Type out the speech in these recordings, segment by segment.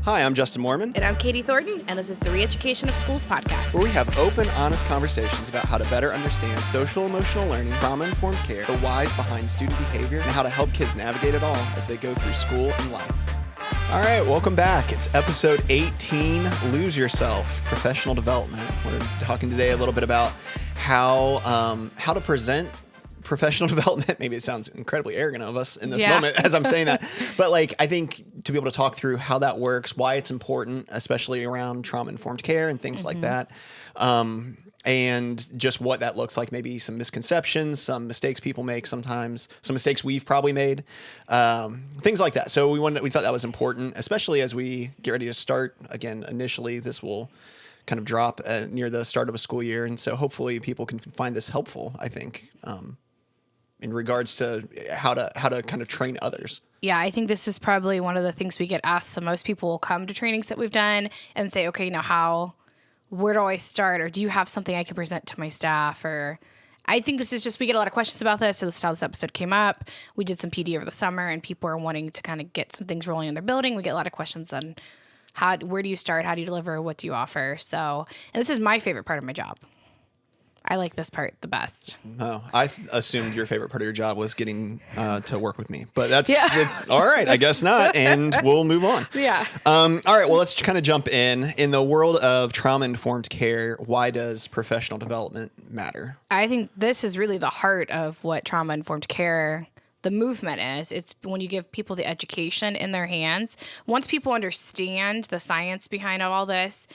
Hi, I'm Justin Moorman. And I'm Katiethornton, and this is the Re-Education of Schools podcast, where we have open, honest conversations about how to better understand social emotional learning, trauma-informed care, the whys behind student behavior, and how to help kids navigate it all as they go through school and life. All right, welcome back. It's episode 18, Lose Yourself, Professional Development. We're talking today a little bit about how to present professional development. Maybe it sounds incredibly arrogant of us in this moment as I'm saying that. But I think to be able to talk through how that works, why it's important, especially around trauma-informed care and things like that. And just what that looks like, maybe some misconceptions, some mistakes people make sometimes, some mistakes we've probably made, things like that. So we thought that was important, especially as we get ready to start. Again, initially, this will kind of drop near the start of a school year. And so hopefully people can find this helpful, I think, in regards to how to kind of train others. Yeah, I think this is probably one of the things we get asked. So most people will come to trainings that we've done and say, okay, now where do I start? Or do you have something I can present to my staff? Or I think this is just, we get a lot of questions about this. So this is how this episode came up. We did some PD over the summer and people are wanting to kind of get some things rolling in their building. We get a lot of questions on where do you start? How do you deliver? What do you offer? So, and this is my favorite part of my job. I like this part the best. No, I assumed your favorite part of your job was getting to work with me, but that's all right. I guess not, and we'll move on. Yeah. All right. Well, let's kind of jump in. In the world of trauma-informed care, why does professional development matter? I think this is really the heart of what trauma-informed care, the movement is. It's when you give people the education in their hands. Once people understand the science behind all this,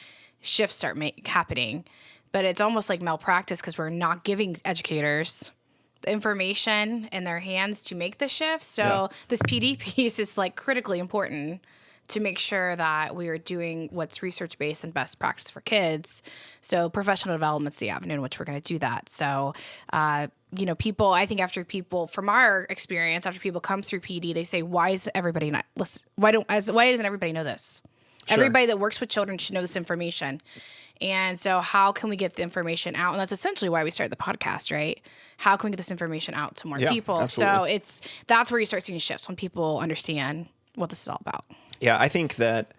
shifts start happening. But it's almost like malpractice because we're not giving educators the information in their hands to make the shift. So this PD piece is critically important to make sure that we are doing what's research-based and best practice for kids. So professional development's the avenue in which we're going to do that. So, people, I think from our experience, after people come through PD, they say, why is everybody not listen? Why doesn't everybody know this? Sure. Everybody that works with children should know this information. And so how can we get the information out? And that's essentially why we started the podcast, right? How can we get this information out to more people? Absolutely. So that's where you start seeing shifts, when people understand what this is all about. Yeah, I think that,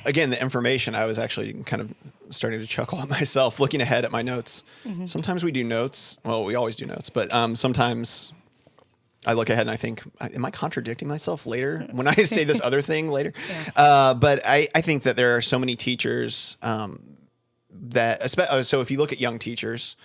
again, the information, I was actually kind of starting to chuckle at myself looking ahead at my notes. Mm-hmm. Sometimes we do notes. Well, we always do notes, but sometimes I look ahead and I think, am I contradicting myself later when I say this other thing later? Yeah. But I think that there are so many teachers so if you look at young teachers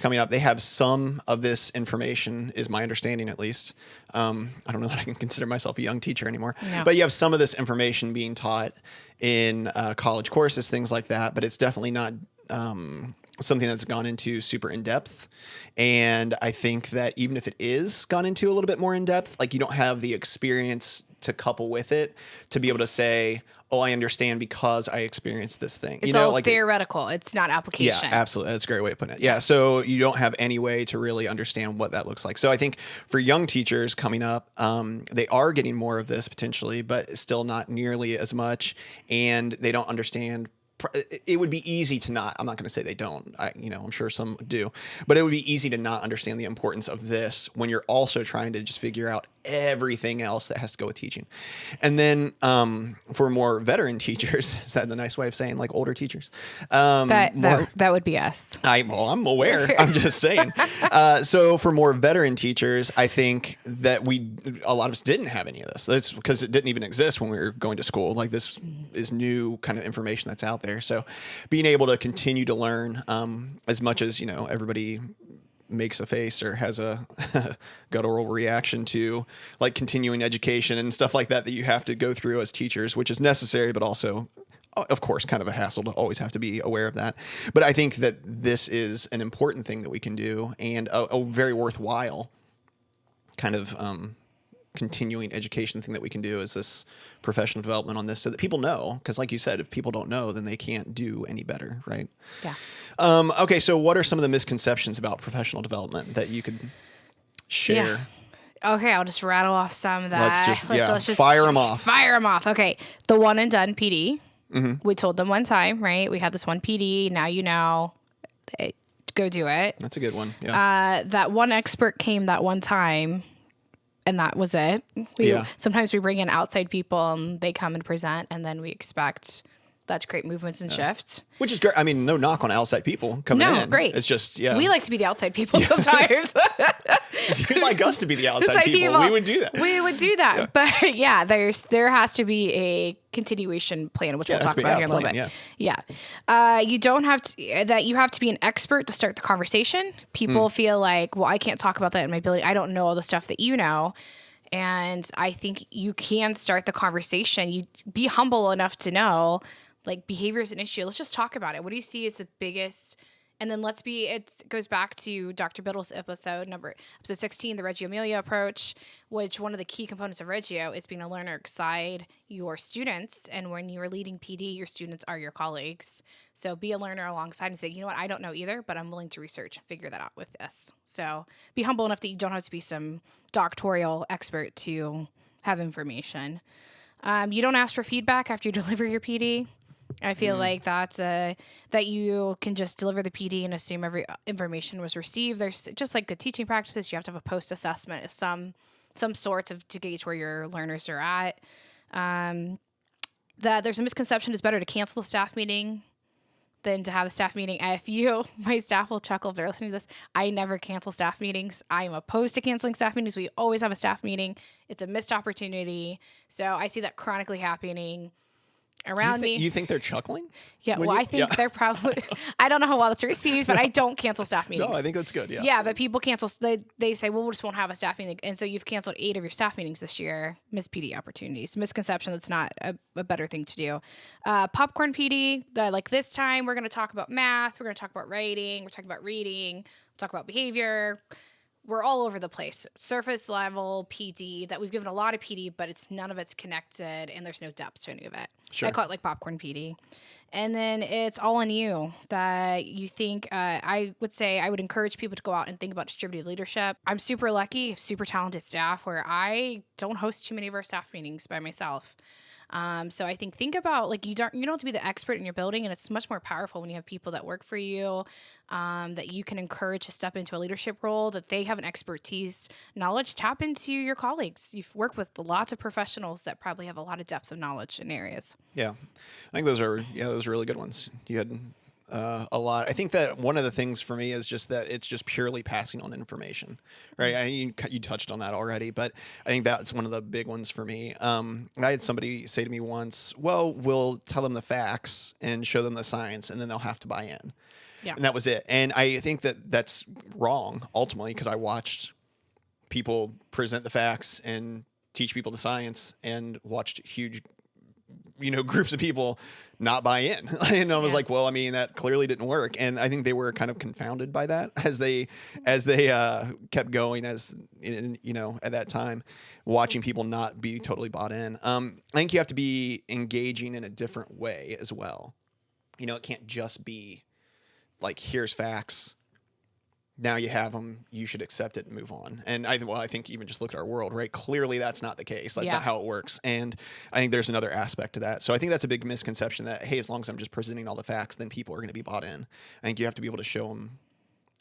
coming up, they have some of this information, is my understanding at least. I don't know that I can consider myself a young teacher anymore, but you have some of this information being taught in college courses, things like that, but it's definitely not something that's gone into super in depth. And I think that even if it is gone into a little bit more in depth, you don't have the experience to couple with it to be able to say, oh, I understand because I experienced this thing. It's all theoretical. It's not application. Yeah, absolutely. That's a great way of putting it. Yeah. So you don't have any way to really understand what that looks like. So I think for young teachers coming up, they are getting more of this potentially, but still not nearly as much. And they don't understand. It would be easy to not, I'm not going to say they don't, I'm sure some do, but it would be easy to not understand the importance of this when you're also trying to just figure out everything else that has to go with teaching. And then for more veteran teachers, is that the nice way of saying older teachers? That would be us. I'm aware. I'm just saying. So for more veteran teachers, I think that a lot of us didn't have any of this. That's because it didn't even exist when we were going to school. This is new kind of information that's out there. So being able to continue to learn as much as, everybody makes a face or has a guttural reaction to continuing education and stuff like that you have to go through as teachers, which is necessary, but also, of course, kind of a hassle to always have to be aware of that. But I think that this is an important thing that we can do and a very worthwhile kind of continuing education thing that we can do is this professional development on this so that people know, because like you said, if people don't know, then they can't do any better, right? Yeah. Okay, so what are some of the misconceptions about professional development that you could share? Yeah. Okay, I'll just rattle off some that. Let's just fire them off. Fire them off. Okay, the one and done PD. Mm-hmm. We told them one time, right? We had this one PD. Now you know. Go do it. That's a good one. Yeah. That one expert came that one time. and that was it. Sometimes we bring in outside people and they come and present, and then we expect that to create movements and shifts. Which is great. I mean, no knock on outside people coming in. No, great. It's just, we like to be the outside people sometimes. If you'd like us to be the outside people, we would do that. We would do that. Yeah. But yeah, there has to be a continuation plan, which we'll talk about here in a little bit. Yeah. You don't have to, you have to be an expert to start the conversation. People feel like, well, I can't talk about that in my ability. I don't know all the stuff that you know. And I think you can start the conversation. You be humble enough to know, like, behavior is an issue. Let's just talk about it. What do you see as the biggest? And then it goes back to Dr. Biddle's episode 16, the Reggio Emilia approach, which one of the key components of Reggio is being a learner beside your students. And when you are leading PD, your students are your colleagues. So be a learner alongside and say, you know what, I don't know either, but I'm willing to research and figure that out with this. So be humble enough that you don't have to be some doctoral expert to have information. You don't ask for feedback after you deliver your PD. I feel like that's that you can just deliver the PD and assume every information was received. There's just like good teaching practices. You have to have a post-assessment of some sorts to gauge where your learners are at. That there's a misconception it's better to cancel the staff meeting than to have a staff meeting. My staff will chuckle if they're listening to this. I never cancel staff meetings. I am opposed to canceling staff meetings. We always have a staff meeting. It's a missed opportunity. So I see that chronically happening around me. You think they're chuckling? Yeah, I think they're probably, I don't know how well it's received, but I don't cancel staff meetings. No, I think that's good, yeah. Yeah, but people cancel, they say, well, we just won't have a staff meeting. And so you've canceled 8 of your staff meetings this year, missed PD opportunities. Misconception, that's not a better thing to do. Popcorn PD, like this time we're going to talk about math, we're going to talk about writing, we're talking about reading, we'll talk about behavior. We're all over the place. Surface level PD that we've given a lot of PD, but none of it's connected and there's no depth to any of it. Sure. I call it like popcorn PD. And then it's all on you that you think, I would encourage people to go out and think about distributed leadership. I'm super lucky, super talented staff where I don't host too many of our staff meetings by myself. So I think about, like, you don't have to be the expert in your building, and it's much more powerful when you have people that work for you, that you can encourage to step into a leadership role, that they have an expertise, knowledge. Tap into your colleagues. You've worked with lots of professionals that probably have a lot of depth of knowledge in areas. Yeah, I think those are really good ones. You had a lot. I think that one of the things for me is just that it's just purely passing on information, right? You touched on that already, but I think that's one of the big ones for me. I had somebody say to me once, well, we'll tell them the facts and show them the science, and then they'll have to buy in. Yeah. And that was it. And I think that that's wrong, ultimately, because I watched people present the facts and teach people the science and watched huge groups of people not buy in. And I was like, well, I mean, that clearly didn't work. And I think they were kind of confounded by that as they kept going at that time, watching people not be totally bought in. I think you have to be engaging in a different way as well. It can't just be like, here's facts. Now you have them, you should accept it and move on. And I think even just look at our world, right? Clearly that's not the case. That's not how it works. And I think there's another aspect to that. So I think that's a big misconception that, hey, as long as I'm just presenting all the facts, then people are going to be bought in. I think you have to be able to show them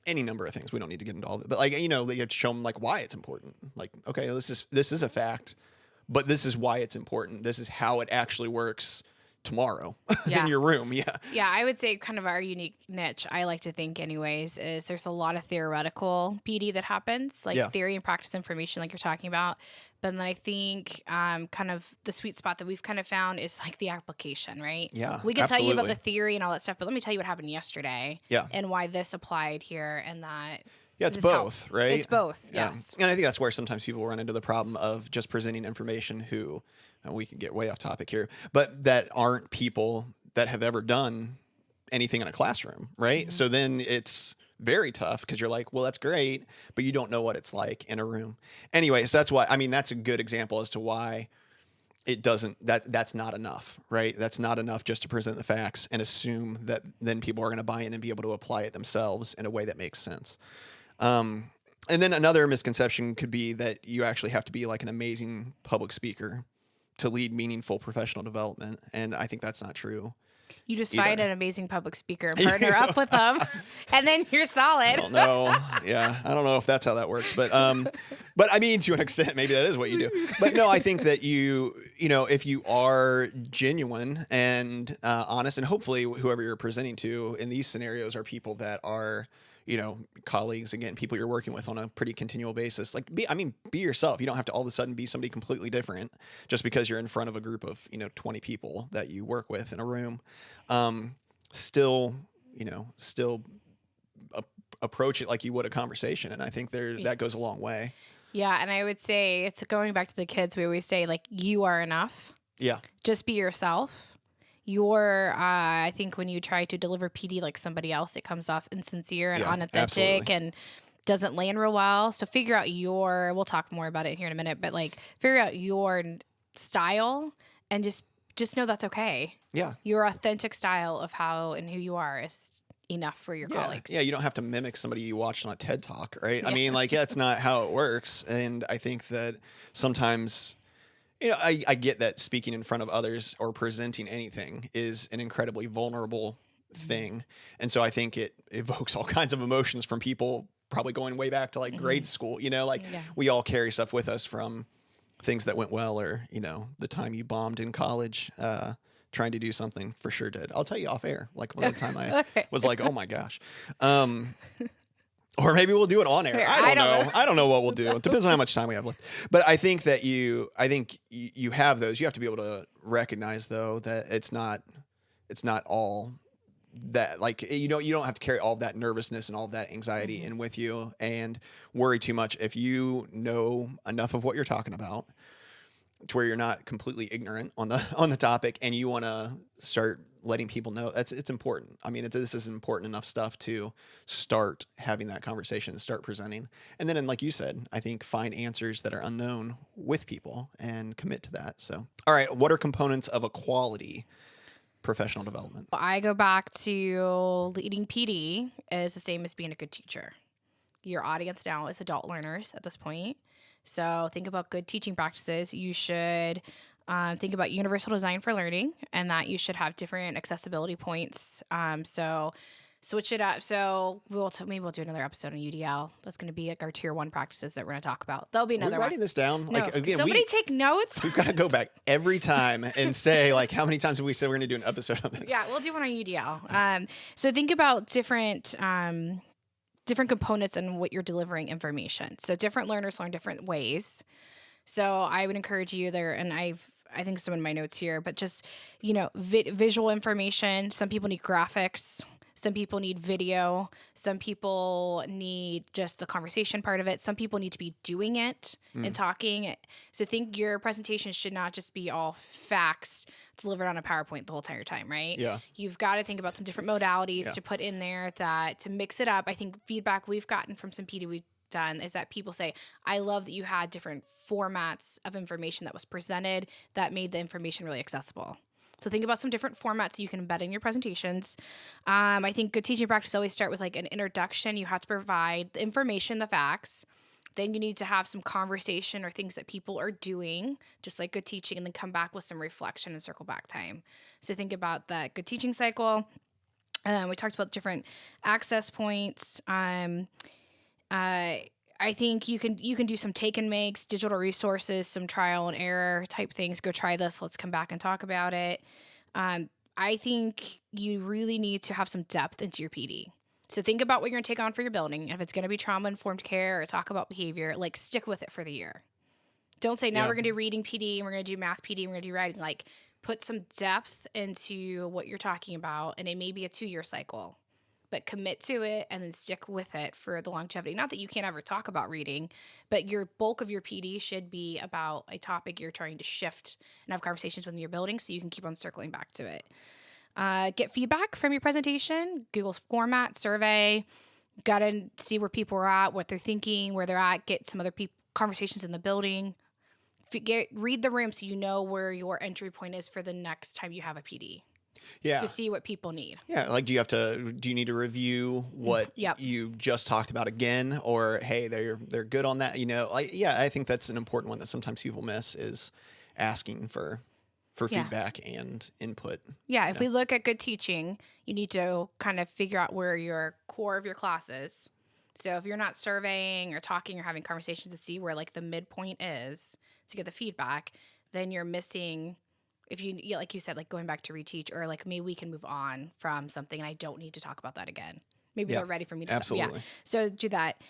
any number of things. We don't need to get into all of it, but you have to show them like why it's important. Like, okay, this is a fact, but this is why it's important. This is how it actually works tomorrow in your room. Yeah, I would say kind of our unique niche, I like to think anyways, is there's a lot of theoretical PD that happens, like theory and practice information like you're talking about. But then I think kind of the sweet spot that we've kind of found is like the application, right? Yeah, we can tell you about the theory and all that stuff, but let me tell you what happened yesterday and why this applied here and that. Yeah, it's both, right? It's both, yes. And I think that's where sometimes people run into the problem of just presenting information who, and we can get way off topic here, but that aren't people that have ever done anything in a classroom, right? Mm-hmm. So then it's very tough because you're like, well, that's great, but you don't know what it's like in a room. Anyways, that's why, that's a good example as to why it doesn't, that's not enough, right? That's not enough just to present the facts and assume that then people are going to buy in and be able to apply it themselves in a way that makes sense. And then another misconception could be that you actually have to be like an amazing public speaker to lead meaningful professional development. And I think that's not true. You just either. find an amazing public speaker and partner up with them, and then you're solid. I don't know. Yeah, I don't know if that's how that works, but I mean, to an extent, maybe that is what you do. But no, I think that you know, if you are genuine and honest, and hopefully whoever you're presenting to in these scenarios are people that are, you know, colleagues, again, people you're working with on a pretty continual basis. Like, be yourself. You don't have to all of a sudden be somebody completely different just because you're in front of a group of, you know, 20 people that you work with in a room. Still approach it like you would a conversation. And I think that goes a long way. Yeah. And I would say, it's going back to the kids. We always say, like, you are enough. Yeah. Just be yourself. I think when you try to deliver PD like somebody else, it comes off insincere and unauthentic absolutely. and doesn't land real well. So figure out we'll talk more about it here in a minute, but like figure out your style and just know that's okay. Yeah. Your authentic style of how and who you are is enough for your colleagues. Yeah, you don't have to mimic somebody you watched on a TED Talk, right? Yeah. I mean, like, it's not how it works. And I think that sometimes, you know, I get that speaking in front of others or presenting anything is an incredibly vulnerable thing. And so I think it evokes all kinds of emotions from people probably going way back to like grade school, you know, like we all carry stuff with us from things that went well, or, you know, the time you bombed in college, trying to do something. For sure did. I'll tell you off air, like the time I was like, oh my gosh. Or maybe we'll do it on air. I don't know. I don't know what we'll do. It depends on how much time we have left. But I think that you have those. You have to be able to recognize, though, that it's not all that, like, you don't have to carry all of that nervousness and all of that anxiety in with you and worry too much. If you know enough of what you're talking about to where you're not completely ignorant on the topic, and you want to start letting people know, it's important. I mean, this is important enough stuff to start having that conversation and start presenting. And then, like you said, I think find answers that are unknown with people and commit to that. So, all right, what are components of a quality professional development? I go back to leading PD is the same as being a good teacher. Your audience now is adult learners at this point. So think about good teaching practices. You should think about universal design for learning, and that you should have different accessibility points. So switch it up. So maybe we'll do another episode on UDL. That's going to be like our tier 1 practices that we're going to talk about. There'll be another one. Writing this down. No, like, again, somebody take notes. We've got to go back every time and say, like, how many times have we said we're going to do an episode on this? Yeah, we'll do one on UDL. So think about different components and what you're delivering information. So different learners learn different ways. So I would encourage you there, and I think some of my notes here, but just, you know, visual information. Some people need graphics. Some people need video. Some people need just the conversation part of it. Some people need to be doing it and talking. So think your presentation should not just be all facts delivered on a PowerPoint the whole entire time, right? Yeah. You've got to think about some different modalities to put in there to mix it up. I think feedback we've gotten from some PD we've done is that people say, I love that you had different formats of information that was presented that made the information really accessible. So think about some different formats you can embed in your presentations. I think good teaching practice always start with like an introduction. You have to provide the information, the facts. Then you need to have some conversation or things that people are doing, just like good teaching, and then come back with some reflection and circle back time. So think about that good teaching cycle. We talked about different access points. I think you can do some take and makes, digital resources, some trial and error type things. Go try this. Let's come back and talk about it. I think you really need to have some depth into your PD. So think about what you're going to take on for your building. If it's going to be trauma-informed care or talk about behavior, like stick with it for the year. Don't say, now we're going to do reading PD and we're going to do math PD and we're going to do writing. Like, put some depth into what you're talking about, and it may be a 2-year cycle. But commit to it and then stick with it for the longevity. Not that you can't ever talk about reading, but your bulk of your PD should be about a topic you're trying to shift and have conversations with your building so you can keep on circling back to it. Get feedback from your presentation, Google format, survey. Got to see where people are at, what they're thinking, where they're at. Get some other conversations in the building. Read the room so you know where your entry point is for the next time you have a PD. Yeah. To see what people need. Yeah. Like, do you need to review what you just talked about again, or, hey, they're good on that, you know? I think that's an important one that sometimes people miss is asking for feedback and input. Yeah, if we look at good teaching, you need to kind of figure out where your core of your class is. So if you're not surveying or talking or having conversations to see where like the midpoint is to get the feedback, then you're missing. If you, like you said, like going back to reteach, or like maybe we can move on from something and I don't need to talk about that again. Maybe they're ready for me to absolutely. Yeah. So do that.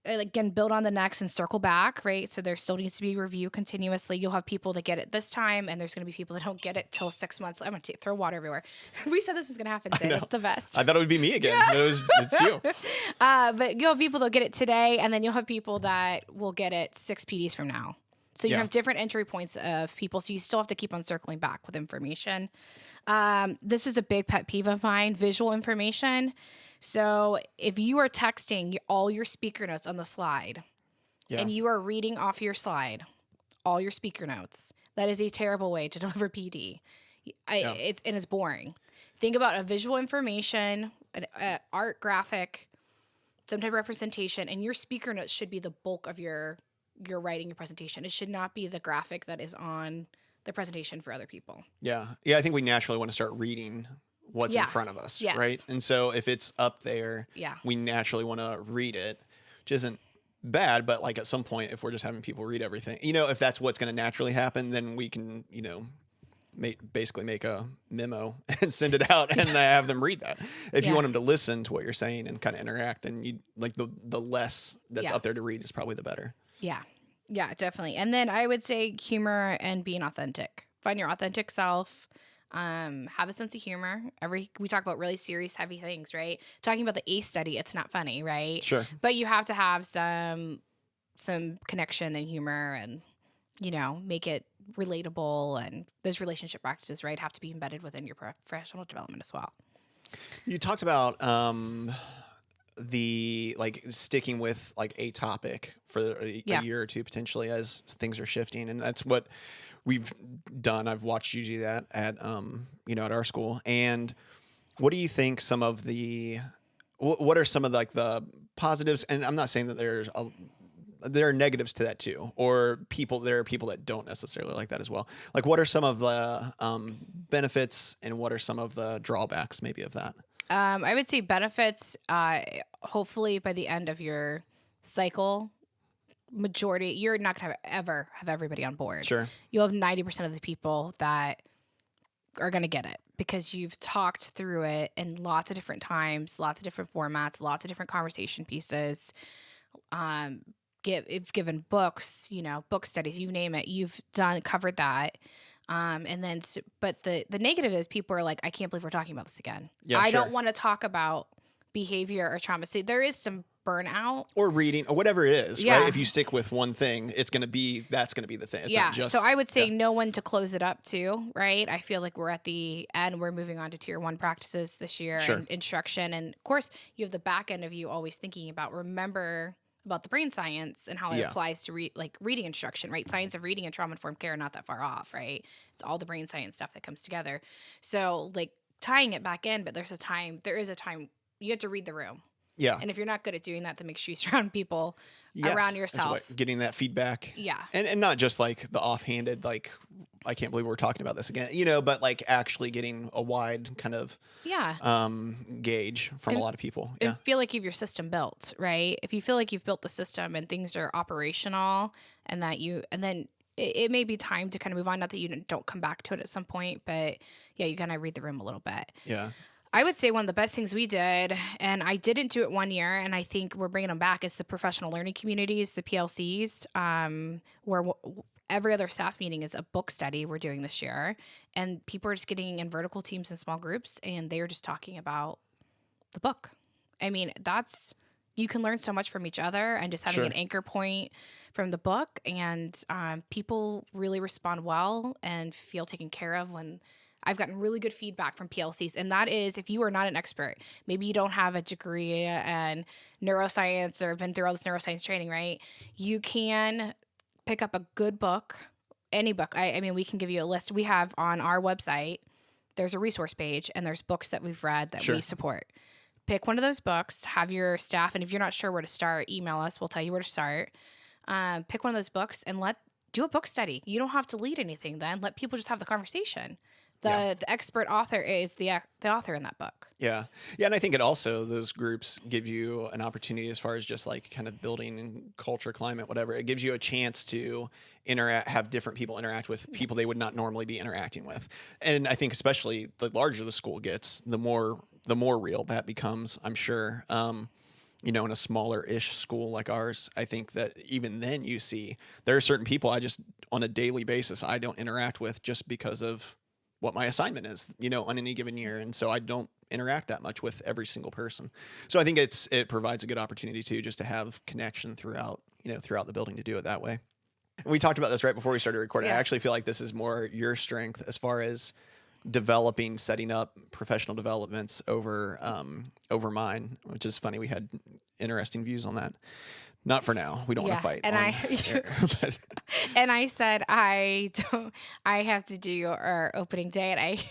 Again, build on the next and circle back, right? So there still needs to be review continuously. You'll have people that get it this time, and there's going to be people that don't get it till 6 months. I'm going to throw water everywhere. We said this is going to happen today. That's the best. I thought it would be me again. It's you. But you'll have people that'll get it today, and then you'll have people that will get it 6 PDs from now. So you have different entry points of people, so you still have to keep on circling back with information. This is a big pet peeve of mine, visual information. So if you are texting all your speaker notes on the slide and you are reading off your slide, all your speaker notes, that is a terrible way to deliver PD. It's boring. Think about a visual information, an art graphic, some type of representation, and your speaker notes should be the bulk of your writing, your presentation. It should not be the graphic that is on the presentation for other people. Yeah. I think we naturally want to start reading what's in front of us, right? And so if it's up there, we naturally want to read it, which isn't bad, but like at some point, if we're just having people read everything, if that's what's going to naturally happen, then we can, basically make a memo and send it out and have them read that. If you want them to listen to what you're saying and kind of interact, then you like the less that's up there to read is probably the better. Yeah. Yeah, definitely. And then I would say humor and being authentic. Find your authentic self. Have a sense of humor. We talk about really serious, heavy things, right? Talking about the ACE study, it's not funny, right? Sure. But you have to have some connection and humor, and make it relatable. And those relationship practices, right, have to be embedded within your professional development as well. You talked about the sticking with a topic for a year or two potentially as things are shifting, and that's what we've done. I've watched you do that at at our school. And what do you think what are some of the positives? And I'm not saying that there are negatives to that too, or there are people that don't necessarily like that as well. Like, what are some of the benefits and what are some of the drawbacks maybe of that? I would say benefits, hopefully by the end of your cycle, majority, you're not going to ever have everybody on board. Sure. You'll have 90% of the people that are going to get it because you've talked through it in lots of different times, lots of different formats, lots of different conversation pieces. You've given books, book studies, you name it. You've covered that. And then, but the negative is people are like, I can't believe we're talking about this again. Yeah, I don't want to talk about behavior or trauma. So there is some burnout or reading or whatever it is, right? If you stick with one thing, that's going to be the thing. It's not just, so I would say know when to close it up too, right? I feel like we're at the end. We're moving on to tier 1 practices this year and instruction. And of course you have the back end of you always thinking remember about the brain science and how it applies to reading instruction, right? Science of reading and trauma-informed care are not that far off, right? It's all the brain science stuff that comes together. So tying it back in, but there is a time you have to read the room. Yeah. And if you're not good at doing that, then make sure you surround people around yourself. Getting that feedback. Yeah. And not just the offhanded, I can't believe we're talking about this again, but actually getting a wide kind of gauge from a lot of people. Yeah. And feel like you have your system built, right? If you feel like you've built the system and things are operational and then it may be time to kind of move on. Not that you don't come back to it at some point, but you kind of read the room a little bit. Yeah. I would say one of the best things we did, and I didn't do it one year, and I think we're bringing them back, is the professional learning communities, the PLCs, where every other staff meeting is a book study we're doing this year. And people are just getting in vertical teams and small groups, and they are just talking about the book. I mean, you can learn so much from each other and just having an anchor point from the book. And people really respond well and feel taken care of when I've gotten really good feedback from PLCs. And that is, if you are not an expert, maybe you don't have a degree in neuroscience or been through all this neuroscience training, right? You can pick up a good book, any book. I mean, we can give you a list. We have on our website, there's a resource page and there's books that we've read that we support. Pick one of those books, have your staff, and if you're not sure where to start, email us. We'll tell you where to start. Pick one of those books and do a book study. You don't have to lead anything then. Let people just have the conversation. The expert author is the author in that book. Yeah. Yeah. And I think it also, those groups give you an opportunity as far as just like kind of building culture, climate, whatever. It gives you a chance to have different people interact with people they would not normally be interacting with. And I think especially the larger the school gets, the more real that becomes, I'm sure. In a smaller-ish school like ours, I think that even then you see there are certain people I just on a daily basis I don't interact with just because of what my assignment is, on any given year. And so I don't interact that much with every single person. So I think it provides a good opportunity too, just to have connection throughout the building to do it that way. And we talked about this right before we started recording. Yeah. I actually feel like this is more your strength as far as setting up professional developments over mine, which is funny. We had interesting views on that. Not for now. We don't want to fight. And and I said I have to do our opening day, and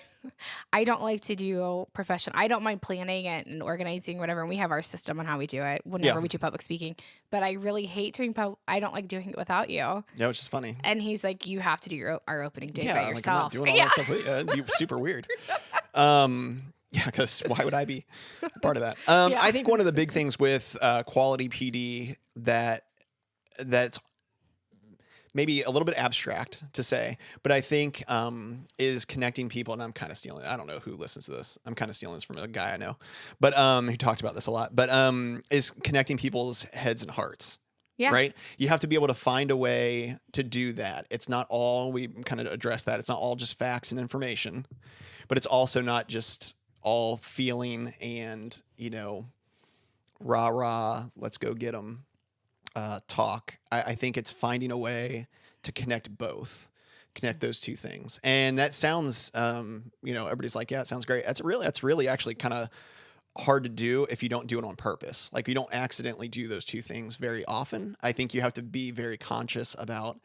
I don't like to do professional. I don't mind planning it and organizing whatever. And we have our system on how we do it whenever we do public speaking. But I really hate doing I don't like doing it without you. Yeah, which is funny. And he's like, you have to do our opening day by yourself. Like I'm not doing all that stuff. It'd be super weird. Yeah, because why would I be a part of that? I think one of the big things with quality PD that's maybe a little bit abstract to say, but I think is connecting people. And I'm kind of stealing. I don't know who listens to this. I'm kind of stealing this from a guy I know, but who talked about this a lot. But is connecting people's heads and hearts. Yeah. Right. You have to be able to find a way to do that. It's not all, we kind of address that. It's not all just facts and information, but it's also not just all feeling and, rah, let's go get them talk. I think it's finding a way to connect those two things. And that sounds, everybody's like, yeah, it sounds great. That's really actually kind of hard to do if you don't do it on purpose. Like you don't accidentally do those two things very often. I think you have to be very conscious about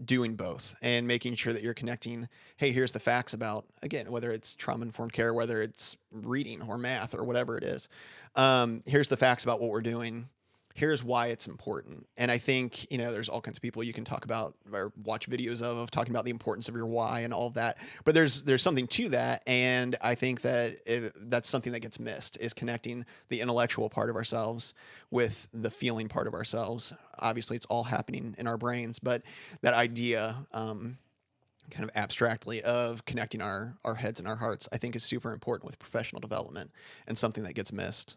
doing both and making sure that you're connecting, hey, here's the facts about, again, whether it's trauma-informed care, whether it's reading or math or whatever it is. Here's the facts about what we're doing. Here's why it's important. And I think, there's all kinds of people you can talk about or watch videos of talking about the importance of your why and all of that. But there's something to that. And I think that that's something that gets missed, is connecting the intellectual part of ourselves with the feeling part of ourselves. Obviously, it's all happening in our brains, but that idea, kind of abstractly, of connecting our heads and our hearts, I think is super important with professional development and something that gets missed.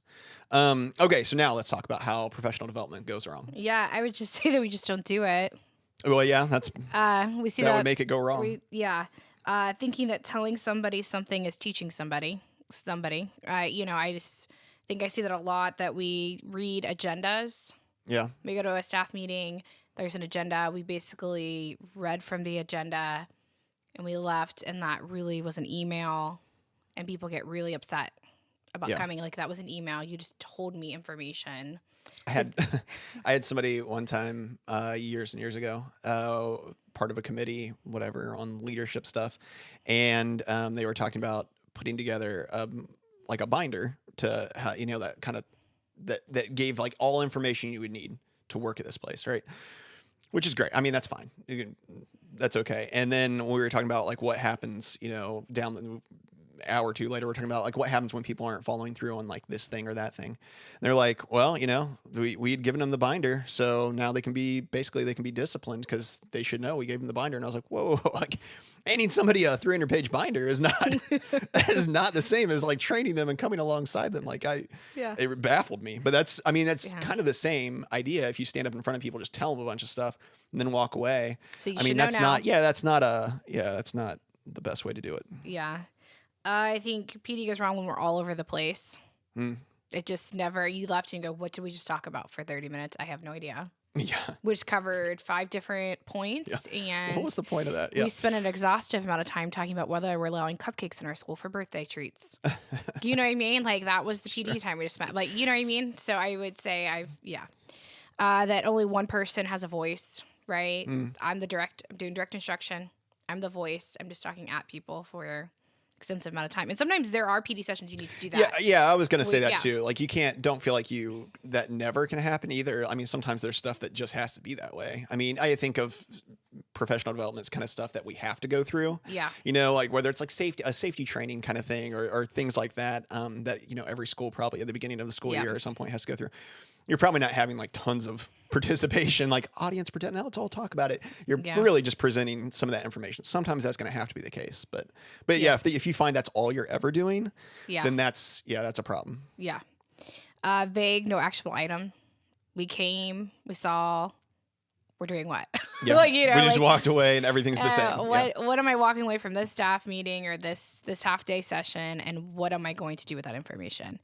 Okay, so now let's talk about how professional development goes wrong. Yeah, I would just say that we just don't do it. Well, yeah, we see that would make it go wrong. Thinking that telling somebody something is teaching somebody. I just think I see that a lot, that we read agendas. Yeah. We go to a staff meeting, there's an agenda. We basically read from the agenda and we left, and that really was an email, and people get really upset about coming. Like, that was an email. You just told me information. I had somebody one time, years and years ago, part of a committee, whatever, on leadership stuff. And they were talking about putting together like a binder to, that kind of, that gave like all information you would need to work at this place. Right. Which is great. I mean, that's fine. That's okay. And then we were talking about like what happens, down the hour or two later, we're talking about like what happens when people aren't following through on like this thing or that thing. And they're like, well, we had given them the binder, so now they can be disciplined because they should know we gave them the binder. And I was like, whoa, like handing somebody a 300-page binder is not that is not the same as like training them and coming alongside them. Like it baffled me. But that's kind of the same idea. If you stand up in front of people, just tell them a bunch of stuff and then walk away. So that's not the best way to do it. Yeah. I think PD goes wrong when we're all over the place. It just never, you left and go, what did we just talk about for 30 minutes? I have no idea. Yeah. We just covered 5 different points. Yeah. And what was the point of that? Yeah. We spent an exhaustive amount of time talking about whether we're allowing cupcakes in our school for birthday treats. You know what I mean? Like, that was the PD time we just spent. Like, you know what I mean? So I would say that only one person has a voice, right? I'm doing direct instruction. I'm the voice. I'm just talking at people for extensive amount of time. And sometimes there are PD sessions you need to do that. Yeah, I was going to say that yeah. too. Like don't feel like that never can happen either. I mean, sometimes there's stuff that just has to be that way. I mean, I think of professional development as kind of stuff that we have to go through. Yeah. Like whether it's like safety training kind of thing or things like that, that, every school probably at the beginning of the school year at some point has to go through. You're probably not having like tons of participation, like audience participation. Now let's all talk about it. You're really just presenting some of that information. Sometimes that's going to have to be the case, but if you find that's all you're ever doing, then that's a problem. Yeah. Vague, no actionable item. We came, we saw, we're doing what? Yeah. We just walked away and everything's the same. What am I walking away from this staff meeting or this half day session, and what am I going to do with that information?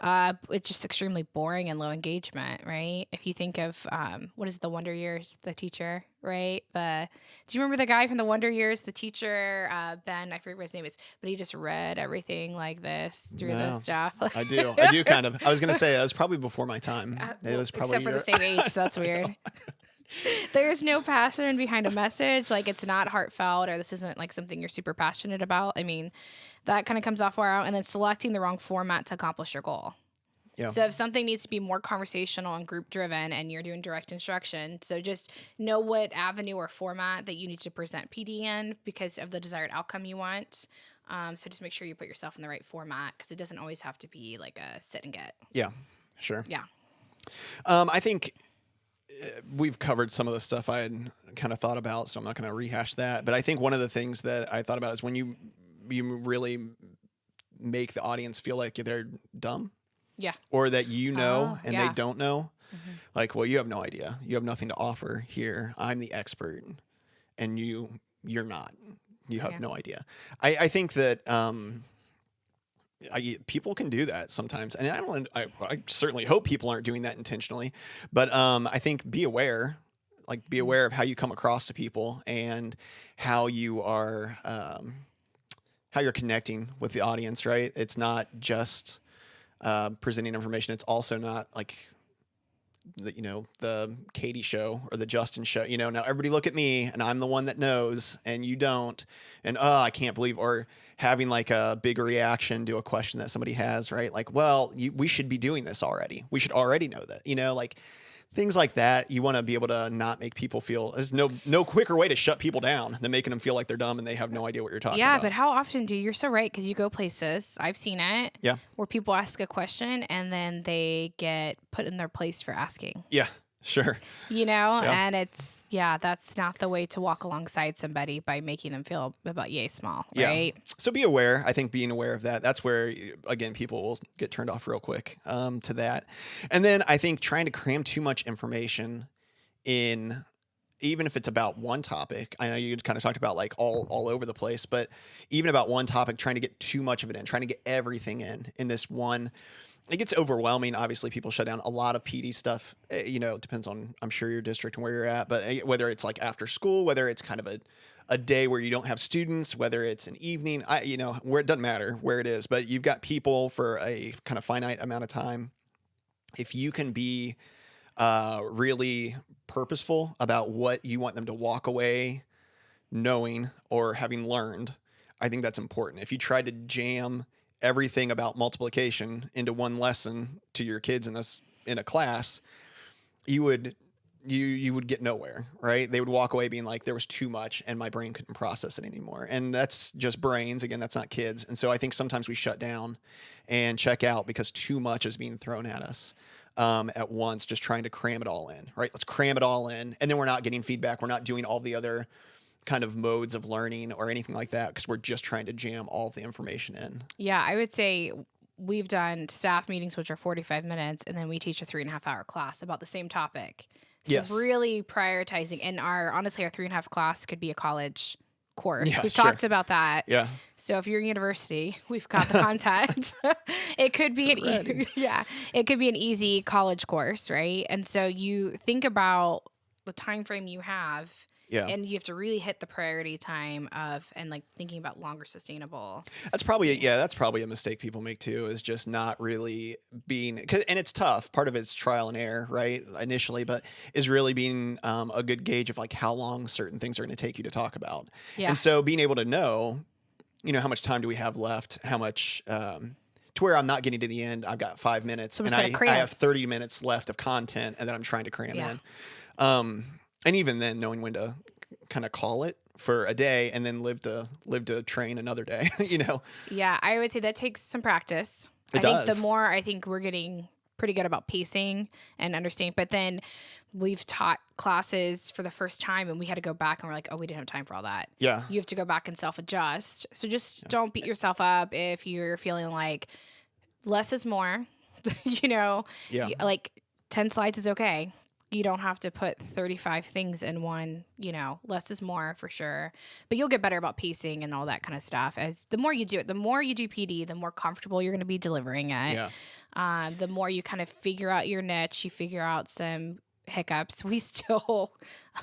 It's just extremely boring and low engagement, right? If you think of what is it, the Wonder Years, the teacher, right? Do you remember the guy from the Wonder Years, the teacher, Ben? I forget what his name is, but he just read everything like this through the stuff. I do kind of. I was gonna say it was probably before my time. It was probably except for the same age, so that's weird. There's no passion behind a message. Like, it's not heartfelt, or this isn't like something you're super passionate about. I mean, that kind of comes off far out. And then selecting the wrong format to accomplish your goal. Yeah. So if something needs to be more conversational and group driven and you're doing direct instruction, so just know what avenue or format that you need to present PD in because of the desired outcome you want. So just make sure you put yourself in the right format, because it doesn't always have to be like a sit and get. Yeah, sure. Yeah. I think we've covered some of the stuff I had kind of thought about, so I'm not going to rehash that. But I think one of the things that I thought about is when you really make the audience feel like they're dumb. Yeah. Or that and they don't know. Mm-hmm. Like, well, you have no idea. You have nothing to offer here. I'm the expert, and you're not. You have no idea. I think that people can do that sometimes, and I certainly hope people aren't doing that intentionally. But I think be aware of how you come across to people and how you are how you're connecting with the audience. Right? It's not just presenting information. It's also not like the Katie show or the Justin show. Now everybody look at me and I'm the one that knows and you don't, and I can't believe, or having like a big reaction to a question that somebody has, right? Like, well, we should be doing this already. We should already know that, like things like that. You want to be able to not make people feel, there's no quicker way to shut people down than making them feel like they're dumb and they have no idea what you're talking about. Yeah, but how often you're so right, because you go places, I've seen it, where people ask a question and then they get put in their place for asking. Yeah, sure. And it's, that's not the way to walk alongside somebody by making them feel about yay small, right? So be aware. I think being aware of that's where, again, people will get turned off real quick to that. And then I think trying to cram too much information in, even if it's about one topic. I know you kind of talked about like all over the place, but even about one topic, trying to get too much of it in, trying to get everything in this one. It gets overwhelming. Obviously, people shut down a lot of PD stuff. It depends on, I'm sure, your district and where you're at. But whether it's like after school, whether it's kind of a day where you don't have students, whether it's an evening, where it doesn't matter where it is. But you've got people for a kind of finite amount of time. If you can be really purposeful about what you want them to walk away knowing or having learned, I think that's important. If you try to jam everything about multiplication into one lesson to your kids in a class, you would get nowhere, right? They would walk away being like, there was too much and my brain couldn't process it anymore. And that's just brains. Again, that's not kids. And so I think sometimes we shut down and check out because too much is being thrown at us at once, just trying to cram it all in, right? Let's cram it all in. And then we're not getting feedback. We're not doing all the other kind of modes of learning or anything like that, because we're just trying to jam all the information in. Yeah, I would say we've done staff meetings, which are 45 minutes, and then we teach a 3.5-hour class about the same topic. So really prioritizing, and honestly, our 3.5 class could be a college course. We've talked about that. Yeah. So if you're a university, we've got the contact. It could be it could be an easy college course, right? And so you think about the time frame you have. Yeah. And you have to really hit the priority time and like thinking about longer sustainable. That's probably a mistake people make too, is just not really being, and it's tough. Part of it's trial and error, right? Initially, but is really being a good gauge of like how long certain things are going to take you to talk about. Yeah. And so being able to know how much time do we have left? How much, to where I'm not getting to the end. I've got 5 minutes and I have 30 minutes left of content and then I'm trying to cram in. And even then knowing when to kind of call it for a day and then live to train another day, Yeah. I would say that takes some practice. I think the more we're getting pretty good about pacing and understanding, but then we've taught classes for the first time and we had to go back and we're like, oh, we didn't have time for all that. Yeah. You have to go back and self-adjust. So just don't beat yourself up if you're feeling like less is more, like 10 slides is okay. You don't have to put 35 things in one, less is more for sure. But you'll get better about pacing and all that kind of stuff. As the more you do it, the more you do PD, the more comfortable you're going to be delivering it. Yeah. The more you kind of figure out your niche, you figure out some hiccups. We still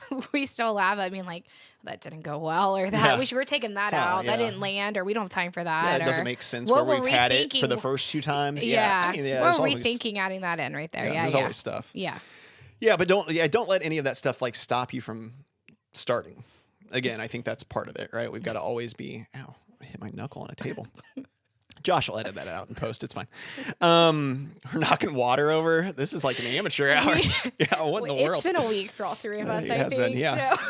laugh. I mean, like, that didn't go well, or that we're taking that out. That didn't land, or we don't have time for that. Yeah, it doesn't make sense where we've had it for the first 2 times. Yeah. We're rethinking adding that in right there. There's always stuff. Yeah, but don't let any of that stuff like stop you from starting. Again, I think that's part of it, right? We've got to always be, ow, I hit my knuckle on a table. Josh will edit that out and post. It's fine. We're knocking water over. This is like an amateur hour. What in the world? It's been a week for all 3 of us, I think. Been, yeah. So.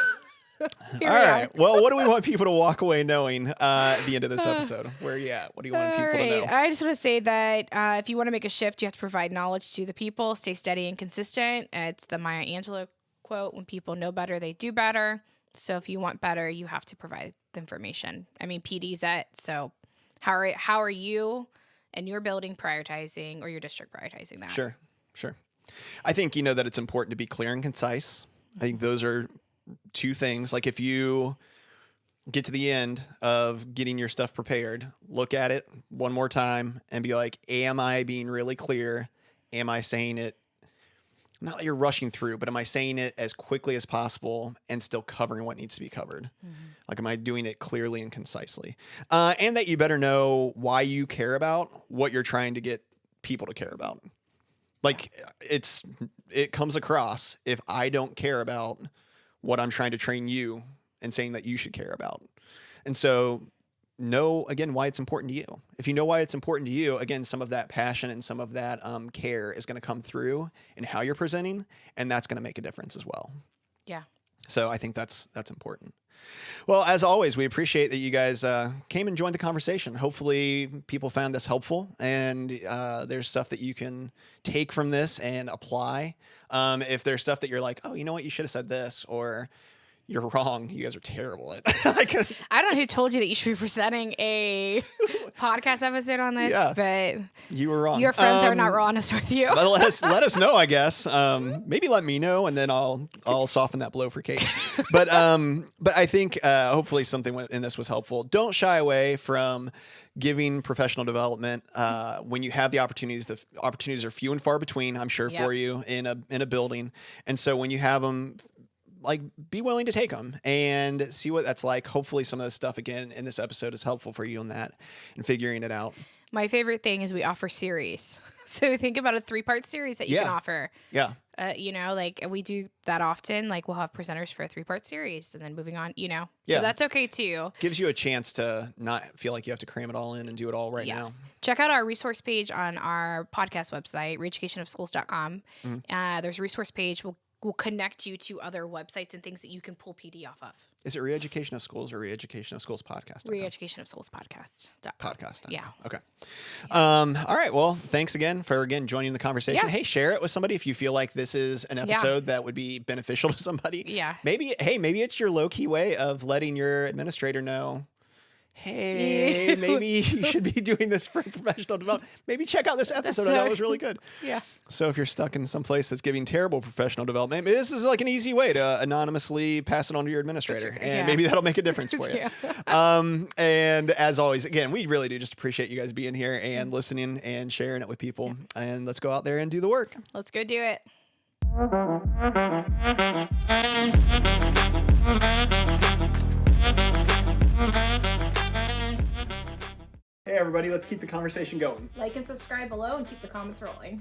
All right. Well, what do we want people to walk away knowing at the end of this episode? Where are you at? What do you want people to know? I just want to say that if you want to make a shift, you have to provide knowledge to the people. Stay steady and consistent. It's the Maya Angelou quote, when people know better, they do better. So if you want better, you have to provide the information. I mean, PD's it. So how are you and your building prioritizing, or your district prioritizing that? Sure. I think that it's important to be clear and concise. I think those are 2 things. Like, if you get to the end of getting your stuff prepared, look at it one more time and be like, am I being really clear? Am I saying it? Not that you're rushing through, but am I saying it as quickly as possible and still covering what needs to be covered? Mm-hmm. Like, am I doing it clearly and concisely? And that you better know why you care about what you're trying to get people to care about. Like, it comes across if I don't care about what I'm trying to train you and saying that you should care about. And so know, again, why it's important to you. If you know why it's important to you, again, some of that passion and some of that care is going to come through in how you're presenting, and that's going to make a difference as well. Yeah. So I think that's important. Well, as always, we appreciate that you guys came and joined the conversation. Hopefully people found this helpful, and there's stuff that you can take from this and apply. If there's stuff that you're like, oh, you know what, you should have said this, or you're wrong. You guys are terrible at I don't know who told you that you should be presenting a podcast episode on this, but you were wrong. Your friends are not honest with you. But let us know, I guess. Maybe let me know, and then I'll soften that blow for Kate. But I think hopefully something in this was helpful. Don't shy away from giving professional development when you have the opportunities. The opportunities are few and far between, I'm sure, for you in a building. And so when you have them, like, be willing to take them and see what that's like. Hopefully some of this stuff, again, in this episode is helpful for you in that and figuring it out. My favorite thing is we offer series. So think about a 3-part series that you can offer. Yeah. Like, we do that often. Like, we'll have presenters for a 3-part series and then moving on, Yeah. So that's okay too. Gives you a chance to not feel like you have to cram it all in and do it all right now. Check out our resource page on our podcast website, reeducationofschools.com. Mm-hmm. There's a resource page. We'll connect you to other websites and things that you can pull PD off of. Is it Reeducation of Schools or Reeducation of Schools Podcast? Reeducation of Schools Podcast. Yeah. Okay. All right. Well, thanks again for joining the conversation. Yeah. Hey, share it with somebody if you feel like this is an episode that would be beneficial to somebody. Yeah. Maybe it's your low-key way of letting your administrator know, hey, maybe you should be doing this for professional development. Maybe check out this episode. That was really good. Yeah. So if you're stuck in some place that's giving terrible professional development, maybe this is like an easy way to anonymously pass it on to your administrator. And maybe that'll make a difference for you. And as always, again, we really do just appreciate you guys being here and listening and sharing it with people. And let's go out there and do the work. Let's go do it. Hey everybody, let's keep the conversation going. Like and subscribe below and keep the comments rolling.